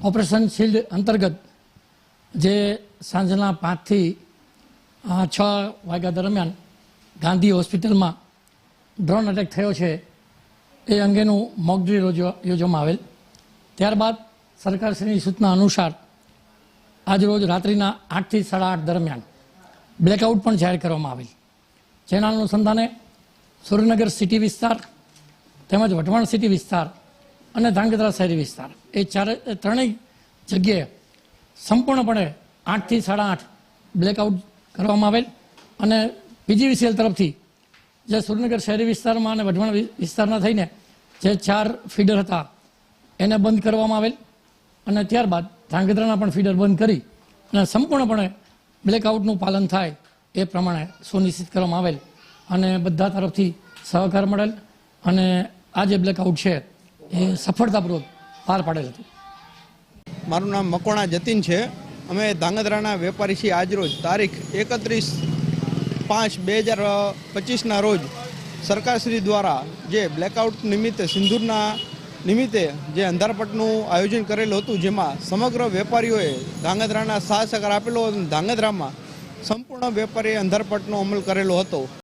Operation shield અંતર્ગત જે સાંજના 5 થી 6 વાગ્યા દરમિયાન ગાંધી હોસ્પિટલમાં ડ્રોન એટેક થયો છે એ અંગેનું મોક ડ્રીલ યોજવામાં આવેલ. ત્યારબાદ સરકારશ્રીની સૂચના અનુસાર આજરોજ રાત્રિના 8 થી 8:30 દરમિયાન બ્લેકઆઉટ પણ જાહેર કરવામાં આવેલ. જેના અનુસંધાને સુરેન્દ્રનગર સિટી વિસ્તાર તેમજ વઢવાણ સિટી વિસ્તાર અને ધાંગધ્રા શહેરી વિસ્તાર એ ત્રણેય જગ્યાએ સંપૂર્ણપણે 8 થી 8:30 બ્લેકઆઉટ કરવામાં આવેલ. અને પીજીવીસીએલ તરફથી જે સુરેન્દ્રનગર શહેરી વિસ્તારમાં અને વઢવાણ વિસ્તારના થઈને જે 4 ફીડર હતા એને બંધ કરવામાં આવેલ. અને ત્યારબાદ ધાંગધ્રાના પણ ફીડર બંધ કરી અને સંપૂર્ણપણે બ્લેકઆઉટનું પાલન થાય એ પ્રમાણે સુનિશ્ચિત કરવામાં આવેલ. અને બધા તરફથી સહકાર મળેલ અને આ જે બ્લેકઆઉટ છે એ સફળતાપૂર્વક પાર પાડેલ હતું. મારું નામ મકવાણા જતીન છે. અમે ધાંગધ્રાના વેપારી છીએ. આજરોજ તારીખ 31/5/2025ના રોજ સરકારશ્રી દ્વારા જે બ્લેકઆઉટ નિમિત્તે સિંદૂરના નિમિત્તે જે અંધારપટનું આયોજન કરેલું હતું, જેમાં સમગ્ર વેપારીઓએ ધાંગધ્રાના સાથ સહકાર આપેલો. ધાંગધ્રામાં સંપૂર્ણ વેપારીએ અંધારપટનો અમલ કરેલો હતો.